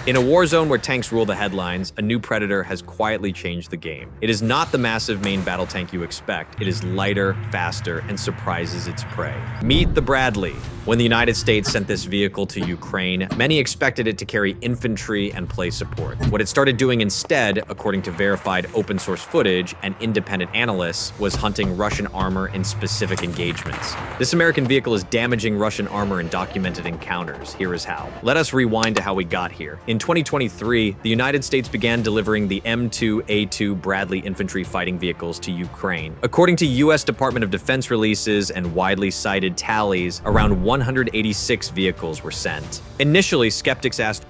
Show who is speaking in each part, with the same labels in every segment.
Speaker 1: In a war zone where tanks rule the headlines, a new predator has quietly changed the game. It is not the massive main battle tank you expect. It is lighter, faster, and surprises its prey. Meet the Bradley. When the United States sent this vehicle to Ukraine, many expected it to carry infantry and play support. What it started doing instead, according to verified open source footage and independent analysts, was hunting Russian armor in specific engagements. This American vehicle is damaging Russian armor in documented encounters. Here is how. Let us rewind to how we got here. In 2023, the United States began delivering the M2A2 Bradley infantry fighting vehicles to Ukraine. According to U.S. Department of Defense releases and widely cited tallies, around 186 vehicles were sent. Initially, skeptics asked,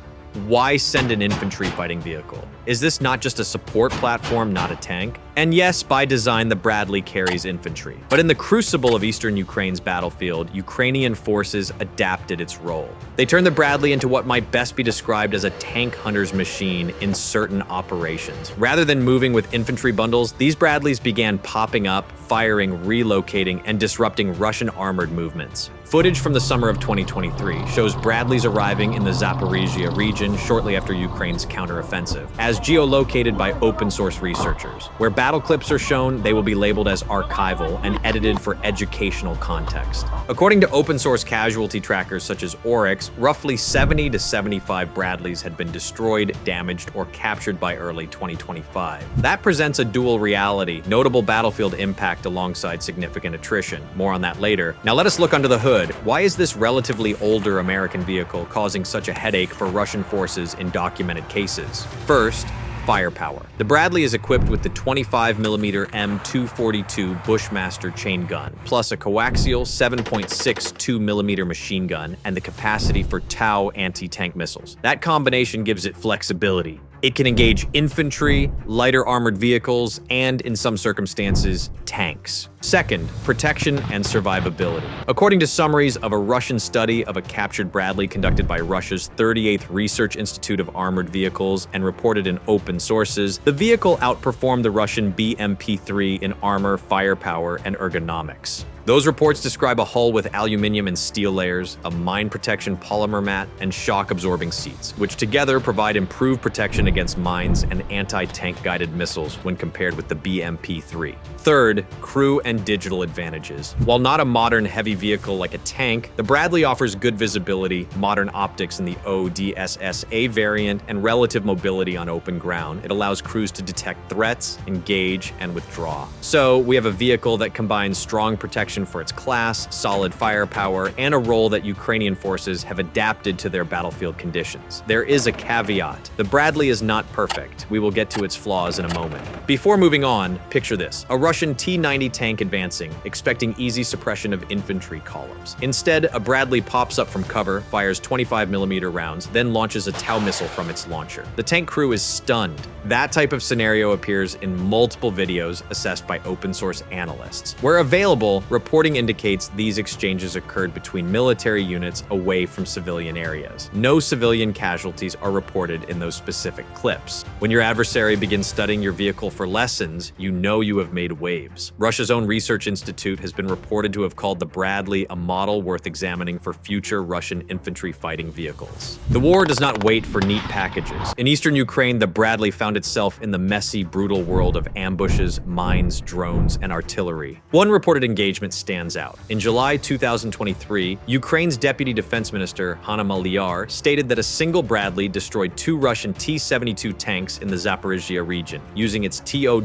Speaker 1: why send an infantry fighting vehicle? Is this not just a support platform, not a tank? And yes, by design, the Bradley carries infantry. But in the crucible of eastern Ukraine's battlefield, Ukrainian forces adapted its role. They turned the Bradley into what might best be described as a tank hunter's machine in certain operations. Rather than moving with infantry bundles, these Bradleys began popping up, firing, relocating, and disrupting Russian armored movements. Footage from the summer of 2023 shows Bradleys arriving in the Zaporizhia region shortly after Ukraine's counteroffensive, as geolocated by open source researchers. Where battle clips are shown, they will be labeled as archival and edited for educational context. According to open source casualty trackers such as Oryx, roughly 70 to 75 Bradleys had been destroyed, damaged, or captured by early 2025. That presents a dual reality, notable battlefield impact alongside significant attrition. More on that later. Now let us look under the hood. Why is this relatively older American vehicle causing such a headache for Russian forces in documented cases? First, firepower. The Bradley is equipped with the 25mm M242 Bushmaster chain gun, plus a coaxial 7.62mm machine gun and the capacity for TOW anti-tank missiles. That combination gives it flexibility. It can engage infantry, lighter armored vehicles, and, in some circumstances, tanks. Second, protection and survivability. According to summaries of a Russian study of a captured Bradley conducted by Russia's 38th Research Institute of Armored Vehicles and reported in open sources, the vehicle outperformed the Russian BMP-3 in armor, firepower, and ergonomics. Those reports describe a hull with aluminum and steel layers, a mine protection polymer mat, and shock-absorbing seats, which together provide improved protection against mines and anti-tank guided missiles when compared with the BMP-3. Third, crew and digital advantages. While not a modern heavy vehicle like a tank, the Bradley offers good visibility, modern optics in the ODSSA variant, and relative mobility on open ground. It allows crews to detect threats, engage, and withdraw. So, we have a vehicle that combines strong protection for its class, solid firepower, and a role that Ukrainian forces have adapted to their battlefield conditions. There is a caveat. The Bradley is not perfect. We will get to its flaws in a moment. Before moving on, picture this. A Russian T-90 tank advancing, expecting easy suppression of infantry columns. Instead, a Bradley pops up from cover, fires 25mm rounds, then launches a TOW missile from its launcher. The tank crew is stunned. That type of scenario appears in multiple videos assessed by open source analysts. Where available, reporting indicates these exchanges occurred between military units away from civilian areas. No civilian casualties are reported in those specific clips. When your adversary begins studying your vehicle for lessons, you know you have made waves. Russia's own research institute has been reported to have called the Bradley a model worth examining for future Russian infantry fighting vehicles. The war does not wait for neat packages. In eastern Ukraine, the Bradley found itself in the messy, brutal world of ambushes, mines, drones, and artillery. One reported engagement stands out. In July 2023, Ukraine's Deputy Defense Minister, Hanna Maliar, stated that a single Bradley destroyed 2 Russian T-72 tanks in the Zaporizhia region, using its TOW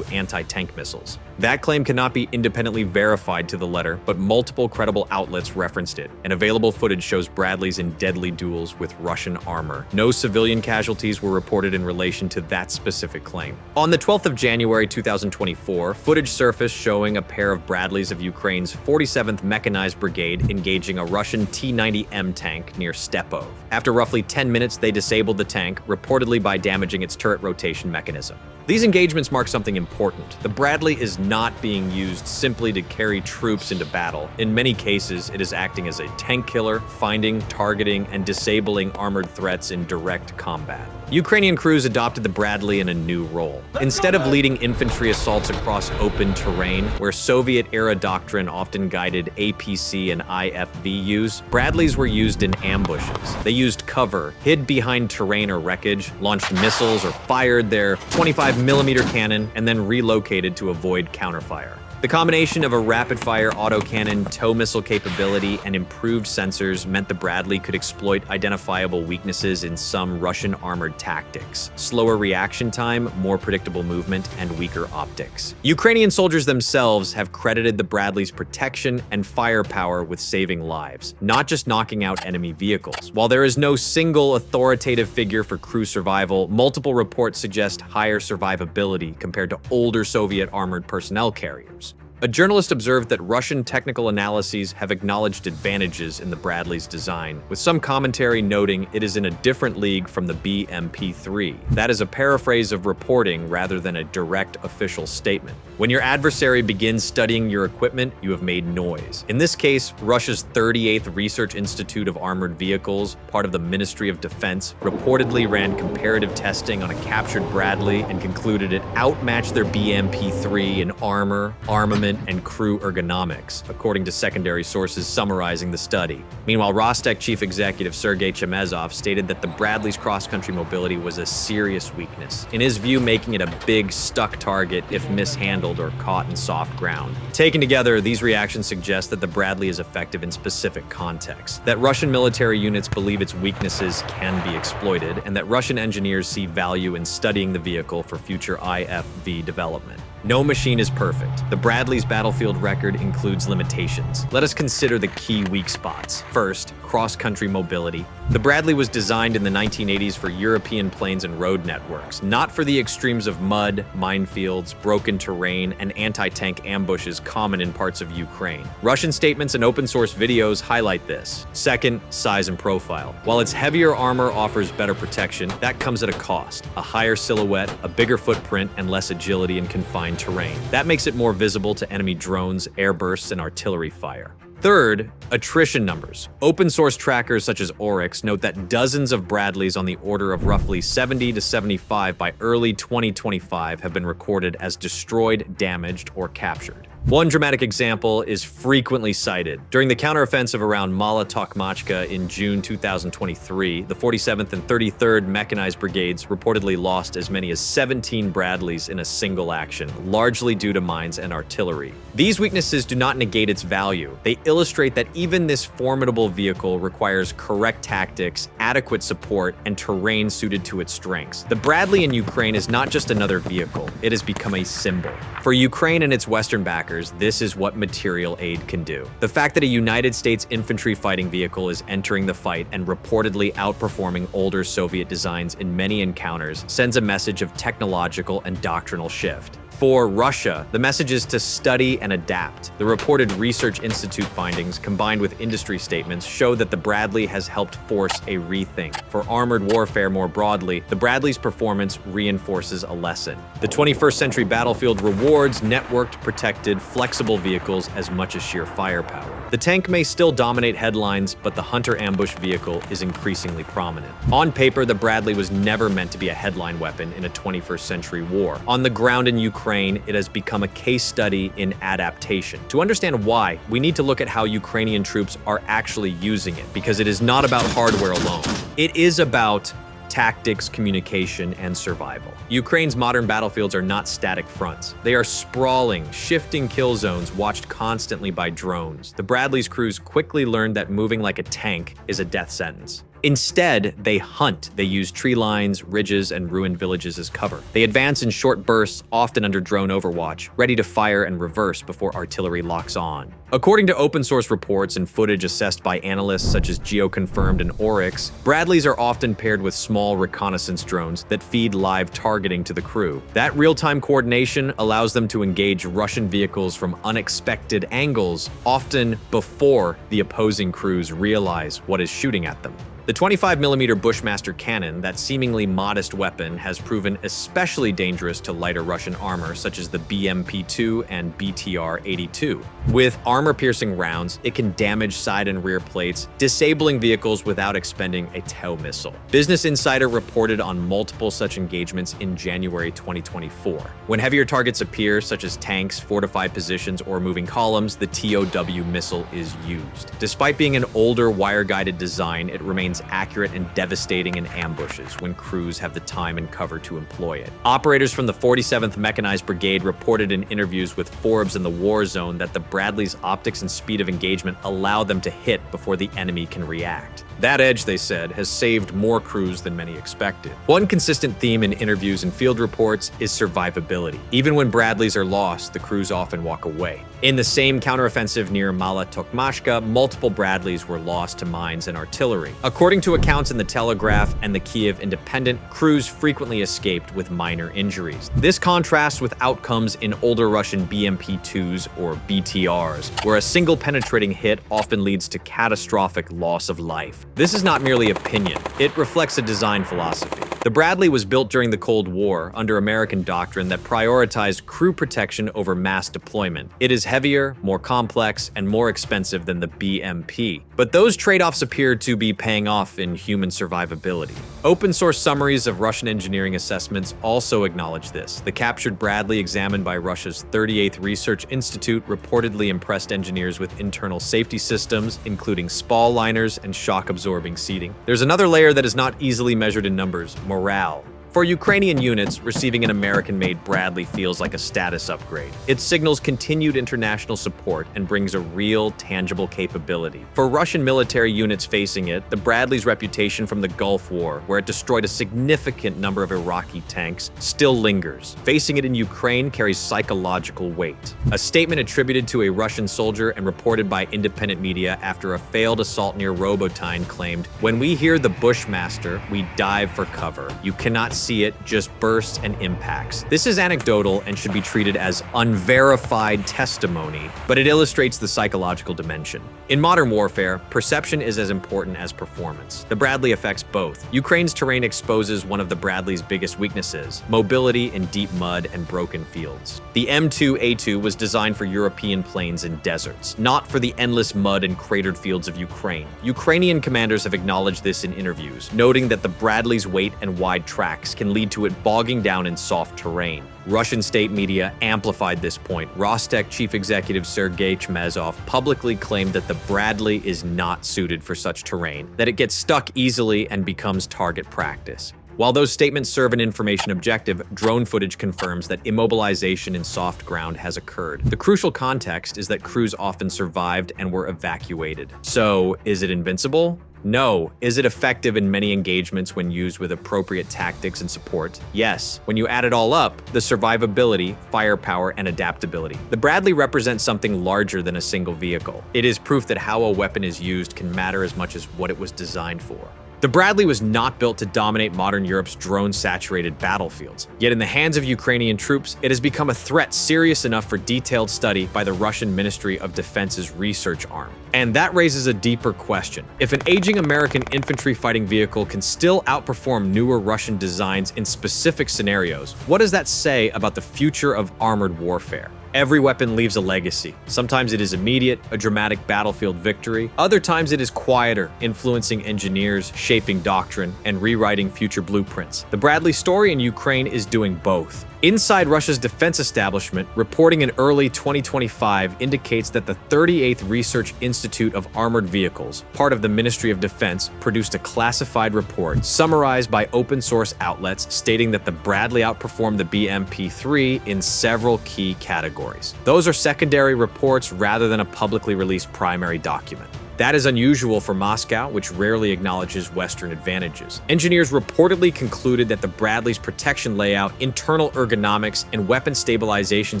Speaker 1: anti-tank missiles. That claim cannot be independently verified to the letter, but multiple credible outlets referenced it, and available footage shows Bradleys in deadly duels with Russian armor. No civilian casualties were reported in relation to that specific claim. On the 12th of January 2024, footage surfaced showing a pair of Bradleys of Ukraine's 47th Mechanized Brigade engaging a Russian T-90M tank near Stepov. After roughly 10 minutes, they disabled the tank, reportedly by damaging its turret rotation mechanism. These engagements mark something important. The Bradley is not being used simply to carry troops into battle. In many cases, it is acting as a tank killer, finding, targeting, and disabling armored threats in direct combat. Ukrainian crews adopted the Bradley in a new role. Instead of leading infantry assaults across open terrain, where Soviet-era doctrine often guided APC and IFV use, Bradleys were used in ambushes. They used cover, hid behind terrain or wreckage, launched missiles, or fired their 25mm cannon, and then relocated to avoid counterfire. The combination of a rapid-fire autocannon, tow missile capability, and improved sensors meant the Bradley could exploit identifiable weaknesses in some Russian armored tactics: slower reaction time, more predictable movement, and weaker optics. Ukrainian soldiers themselves have credited the Bradley's protection and firepower with saving lives, not just knocking out enemy vehicles. While there is no single authoritative figure for crew survival, multiple reports suggest higher survivability compared to older Soviet armored personnel carriers. A journalist observed that Russian technical analyses have acknowledged advantages in the Bradley's design, with some commentary noting it is in a different league from the BMP-3. That is a paraphrase of reporting rather than a direct official statement. When your adversary begins studying your equipment, you have made noise. In this case, Russia's 38th Research Institute of Armored Vehicles, part of the Ministry of Defense, reportedly ran comparative testing on a captured Bradley and concluded it outmatched their BMP-3 in armor, armament, and crew ergonomics, according to secondary sources summarizing the study. Meanwhile, Rostec chief executive Sergei Chemezov stated that the Bradley's cross-country mobility was a serious weakness, in his view making it a big, stuck target if mishandled or caught in soft ground. Taken together, these reactions suggest that the Bradley is effective in specific contexts, that Russian military units believe its weaknesses can be exploited, and that Russian engineers see value in studying the vehicle for future IFV development. No machine is perfect. The Bradley's battlefield record includes limitations. Let us consider the key weak spots. First, cross-country mobility. The Bradley was designed in the 1980s for European plains and road networks, not for the extremes of mud, minefields, broken terrain, and anti-tank ambushes common in parts of Ukraine. Russian statements and open-source videos highlight this. Second, size and profile. While its heavier armor offers better protection, that comes at a cost: a higher silhouette, a bigger footprint, and less agility in confined terrain. That makes it more visible to enemy drones, airbursts, and artillery fire. Third, attrition numbers. Open source trackers such as Oryx note that dozens of Bradleys on the order of roughly 70 to 75 by early 2025 have been recorded as destroyed, damaged, or captured. One dramatic example is frequently cited. During the counteroffensive around Mala Tokmachka in June 2023, the 47th and 33rd Mechanized Brigades reportedly lost as many as 17 Bradleys in a single action, largely due to mines and artillery. These weaknesses do not negate its value. They illustrate that even this formidable vehicle requires correct tactics, adequate support, and terrain suited to its strengths. The Bradley in Ukraine is not just another vehicle, it has become a symbol. For Ukraine and its Western backers, this is what material aid can do. The fact that a United States infantry fighting vehicle is entering the fight and reportedly outperforming older Soviet designs in many encounters sends a message of technological and doctrinal shift. For Russia, the message is to study and adapt. The reported Research Institute findings, combined with industry statements, show that the Bradley has helped force a rethink. For armored warfare more broadly, the Bradley's performance reinforces a lesson. The 21st century battlefield rewards networked, protected, flexible vehicles as much as sheer firepower. The tank may still dominate headlines, but the hunter ambush vehicle is increasingly prominent. On paper, the Bradley was never meant to be a headline weapon in a 21st century war. On the ground in Ukraine, it has become a case study in adaptation. To understand why, we need to look at how Ukrainian troops are actually using it, because it is not about hardware alone. It is about tactics, communication, and survival. Ukraine's modern battlefields are not static fronts. They are sprawling, shifting kill zones watched constantly by drones. The Bradley's crews quickly learned that moving like a tank is a death sentence. Instead, they hunt. They use tree lines, ridges, and ruined villages as cover. They advance in short bursts, often under drone overwatch, ready to fire and reverse before artillery locks on. According to open-source reports and footage assessed by analysts such as GeoConfirmed and Oryx, Bradleys are often paired with small reconnaissance drones that feed live targeting to the crew. That real-time coordination allows them to engage Russian vehicles from unexpected angles, often before the opposing crews realize what is shooting at them. The 25mm Bushmaster cannon, that seemingly modest weapon, has proven especially dangerous to lighter Russian armor such as the BMP-2 and BTR-82. With armor-piercing rounds, it can damage side and rear plates, disabling vehicles without expending a TOW missile. Business Insider reported on multiple such engagements in January 2024. When heavier targets appear, such as tanks, fortified positions, or moving columns, the TOW missile is used. Despite being an older wire-guided design, it remains accurate and devastating in ambushes when crews have the time and cover to employ it. Operators from the 47th Mechanized Brigade reported in interviews with Forbes and the War Zone that the Bradley's optics and speed of engagement allow them to hit before the enemy can react. That edge, they said, has saved more crews than many expected. One consistent theme in interviews and field reports is survivability. Even when Bradleys are lost, the crews often walk away. In the same counteroffensive near Mala Tokmashka, multiple Bradleys were lost to mines and artillery. According to accounts in the Telegraph and the Kiev Independent, crews frequently escaped with minor injuries. This contrasts with outcomes in older Russian BMP-2s or BTRs, where a single penetrating hit often leads to catastrophic loss of life. This is not merely opinion, it reflects a design philosophy. The Bradley was built during the Cold War under American doctrine that prioritized crew protection over mass deployment. It is heavier, more complex, and more expensive than the BMP. But those trade-offs appear to be paying off in human survivability. Open source summaries of Russian engineering assessments also acknowledge this. The captured Bradley, examined by Russia's 38th Research Institute, reportedly impressed engineers with internal safety systems, including spall liners and shock-absorbing seating. There's another layer that is not easily measured in numbers: morale. For Ukrainian units, receiving an American-made Bradley feels like a status upgrade. It signals continued international support and brings a real, tangible capability. For Russian military units facing it, the Bradley's reputation from the Gulf War, where it destroyed a significant number of Iraqi tanks, still lingers. Facing it in Ukraine carries psychological weight. A statement attributed to a Russian soldier and reported by independent media after a failed assault near Robotyne claimed, "When we hear the Bushmaster, we dive for cover. You cannot see it, just bursts and impacts." This is anecdotal and should be treated as unverified testimony, but it illustrates the psychological dimension. In modern warfare, perception is as important as performance. The Bradley affects both. Ukraine's terrain exposes one of the Bradley's biggest weaknesses: mobility in deep mud and broken fields. The M2A2 was designed for European plains and deserts, not for the endless mud and cratered fields of Ukraine. Ukrainian commanders have acknowledged this in interviews, noting that the Bradley's weight and wide tracks can lead to it bogging down in soft terrain. Russian state media amplified this point. Rostec chief executive Sergei Chmezov publicly claimed that the Bradley is not suited for such terrain, that it gets stuck easily and becomes target practice. While those statements serve an information objective, drone footage confirms that immobilization in soft ground has occurred. The crucial context is that crews often survived and were evacuated. So, is it invincible? No. Is it effective in many engagements when used with appropriate tactics and support? Yes. When you add it all up, the survivability, firepower, and adaptability. The Bradley represents something larger than a single vehicle. It is proof that how a weapon is used can matter as much as what it was designed for. The Bradley was not built to dominate modern Europe's drone-saturated battlefields. Yet in the hands of Ukrainian troops, it has become a threat serious enough for detailed study by the Russian Ministry of Defense's research arm. And that raises a deeper question. If an aging American infantry fighting vehicle can still outperform newer Russian designs in specific scenarios, what does that say about the future of armored warfare? Every weapon leaves a legacy. Sometimes it is immediate, a dramatic battlefield victory. Other times it is quieter, influencing engineers, shaping doctrine, and rewriting future blueprints. The Bradley story in Ukraine is doing both. Inside Russia's defense establishment, reporting in early 2025 indicates that the 38th Research Institute of Armored Vehicles, part of the Ministry of Defense, produced a classified report summarized by open source outlets stating that the Bradley outperformed the BMP-3 in several key categories. Those are secondary reports rather than a publicly released primary document. That is unusual for Moscow, which rarely acknowledges Western advantages. Engineers reportedly concluded that the Bradley's protection layout, internal ergonomics, and weapon stabilization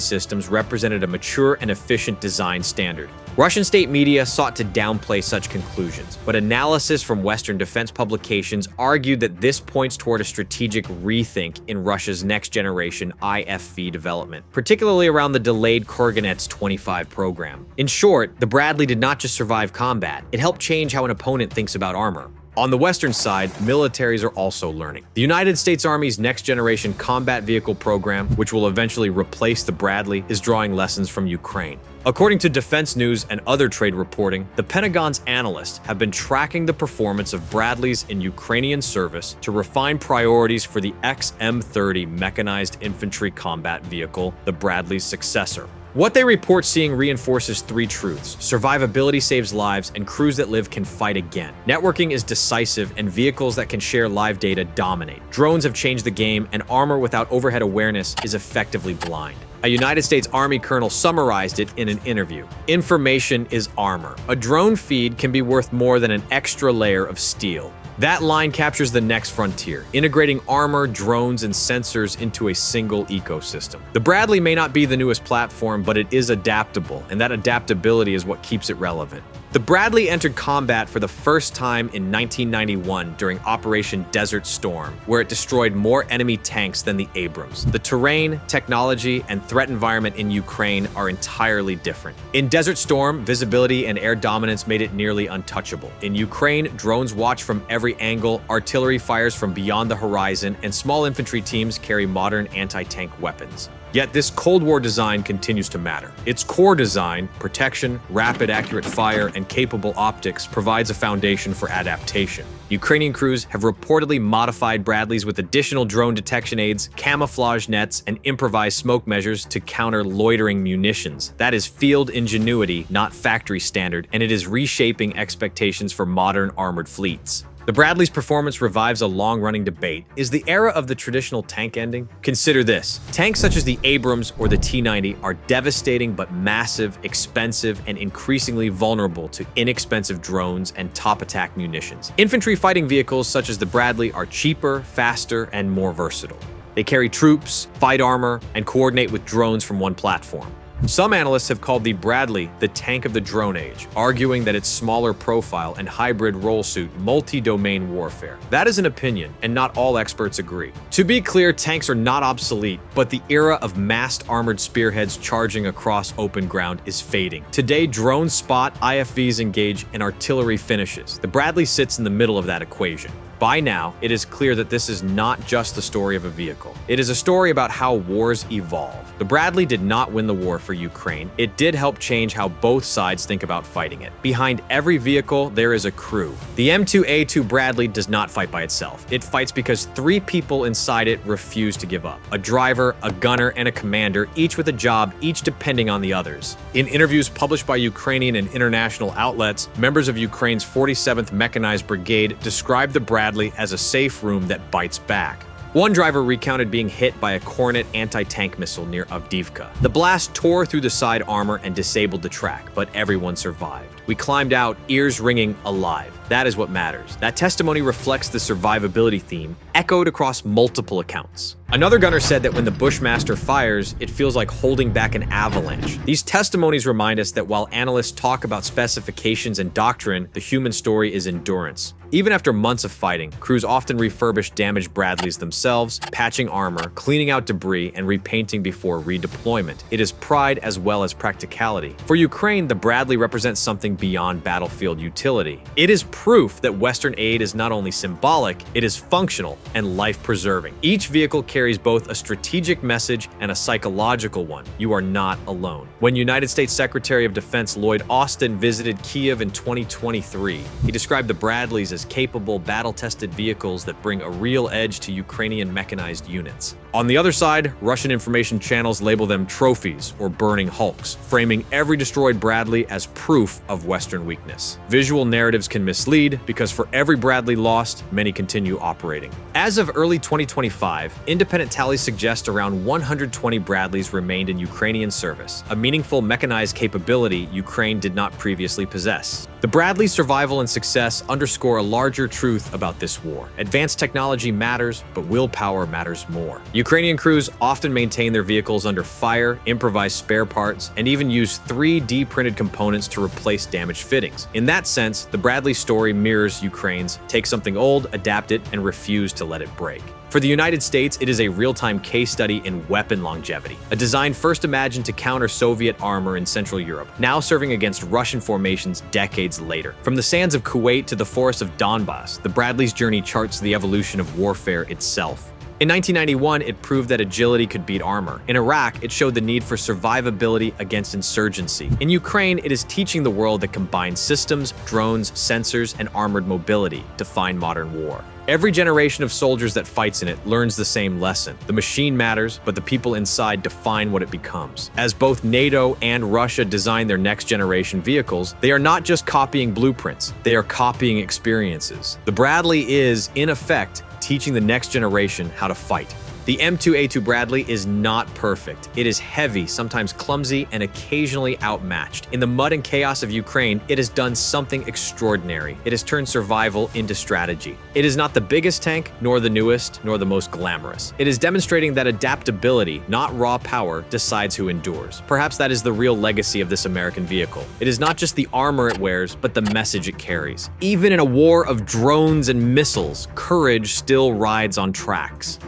Speaker 1: systems represented a mature and efficient design standard. Russian state media sought to downplay such conclusions, but analysis from Western defense publications argued that this points toward a strategic rethink in Russia's next-generation IFV development, particularly around the delayed Kurganets 25 program. In short, the Bradley did not just survive combat, it helped change how an opponent thinks about armor. On the Western side, militaries are also learning. The United States Army's next-generation combat vehicle program, which will eventually replace the Bradley, is drawing lessons from Ukraine. According to Defense News and other trade reporting, the Pentagon's analysts have been tracking the performance of Bradleys in Ukrainian service to refine priorities for the M30 mechanized infantry combat vehicle, the Bradley's successor. What they report seeing reinforces three truths: survivability saves lives, and crews that live can fight again. Networking is decisive, and vehicles that can share live data dominate. Drones have changed the game, and armor without overhead awareness is effectively blind. A United States Army colonel summarized it in an interview. Information is armor. A drone feed can be worth more than an extra layer of steel. That line captures the next frontier, integrating armor, drones, and sensors into a single ecosystem. The Bradley may not be the newest platform, but it is adaptable, and that adaptability is what keeps it relevant. The Bradley entered combat for the first time in 1991 during Operation Desert Storm, where it destroyed more enemy tanks than the Abrams. The terrain, technology, and threat environment in Ukraine are entirely different. In Desert Storm, visibility and air dominance made it nearly untouchable. In Ukraine, drones watch from every angle, artillery fires from beyond the horizon, and small infantry teams carry modern anti-tank weapons. Yet this Cold War design continues to matter. Its core design, protection, rapid accurate fire, and capable optics provides a foundation for adaptation. Ukrainian crews have reportedly modified Bradleys with additional drone detection aids, camouflage nets, and improvised smoke measures to counter loitering munitions. That is field ingenuity, not factory standard, and it is reshaping expectations for modern armored fleets. The Bradley's performance revives a long-running debate. Is the era of the traditional tank ending? Consider this. Tanks such as the Abrams or the T-90 are devastating but massive, expensive, and increasingly vulnerable to inexpensive drones and top-attack munitions. Infantry fighting vehicles such as the Bradley are cheaper, faster, and more versatile. They carry troops, fight armor, and coordinate with drones from one platform. Some analysts have called the Bradley the tank of the drone age, arguing that its smaller profile and hybrid role suit multi-domain warfare. That is an opinion, and not all experts agree. To be clear, tanks are not obsolete, but the era of massed armored spearheads charging across open ground is fading. Today, drones spot, IFVs engage, and artillery finishes. The Bradley sits in the middle of that equation. By now, it is clear that this is not just the story of a vehicle. It is a story about how wars evolve. The Bradley did not win the war for Ukraine. It did help change how both sides think about fighting it. Behind every vehicle, there is a crew. The M2A2 Bradley does not fight by itself. It fights because three people inside it refuse to give up. A driver, a gunner, and a commander, each with a job, each depending on the others. In interviews published by Ukrainian and international outlets, members of Ukraine's 47th Mechanized Brigade described the Bradley as a safe room that bites back. One driver recounted being hit by a Kornet anti-tank missile near Avdiivka. The blast tore through the side armor and disabled the track, but everyone survived. We climbed out, ears ringing, alive. That is what matters. That testimony reflects the survivability theme, echoed across multiple accounts. Another gunner said that when the Bushmaster fires, it feels like holding back an avalanche. These testimonies remind us that while analysts talk about specifications and doctrine, the human story is endurance. Even after months of fighting, crews often refurbish damaged Bradleys themselves, patching armor, cleaning out debris, and repainting before redeployment. It is pride as well as practicality. For Ukraine, the Bradley represents something beyond battlefield utility. It is proof that Western aid is not only symbolic, it is functional and life-preserving. Each vehicle carries both a strategic message and a psychological one. You are not alone. When United States Secretary of Defense Lloyd Austin visited Kyiv in 2023, he described the Bradleys as capable, battle-tested vehicles that bring a real edge to Ukrainian mechanized units. On the other side, Russian information channels label them trophies or burning hulks, framing every destroyed Bradley as proof of Western weakness. Visual narratives can mislead because for every Bradley lost, many continue operating. As of early 2025, independent tallies suggest around 120 Bradleys remained in Ukrainian service, a meaningful mechanized capability Ukraine did not previously possess. The Bradley's survival and success underscore a larger truth about this war. Advanced technology matters, but willpower matters more. Ukrainian crews often maintain their vehicles under fire, improvise spare parts, and even use 3D printed components to replace damaged fittings. In that sense, the Bradley story mirrors Ukraine's: take something old, adapt it, and refuse to to let it break. For the United States, it is a real-time case study in weapon longevity, a design first imagined to counter Soviet armor in Central Europe, now serving against Russian formations decades later. From the sands of Kuwait to the forests of Donbass, the Bradley's journey charts the evolution of warfare itself. In 1991, it proved that agility could beat armor. In Iraq, it showed the need for survivability against insurgency. In Ukraine, it is teaching the world that combines systems, drones, sensors, and armored mobility to find modern war. Every generation of soldiers that fights in it learns the same lesson. The machine matters, but the people inside define what it becomes. As both NATO and Russia design their next-generation vehicles, they are not just copying blueprints, they are copying experiences. The Bradley is, in effect, teaching the next generation how to fight. The M2A2 Bradley is not perfect. It is heavy, sometimes clumsy, and occasionally outmatched. In the mud and chaos of Ukraine, it has done something extraordinary. It has turned survival into strategy. It is not the biggest tank, nor the newest, nor the most glamorous. It is demonstrating that adaptability, not raw power, decides who endures. Perhaps that is the real legacy of this American vehicle. It is not just the armor it wears, but the message it carries. Even in a war of drones and missiles, courage still rides on tracks.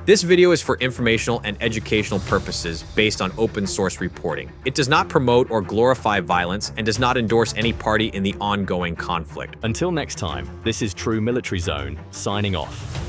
Speaker 1: This video is for informational and educational purposes based on open source reporting. It does not promote or glorify violence and does not endorse any party in the ongoing conflict.
Speaker 2: Until next time, this is True Military Zone, signing off.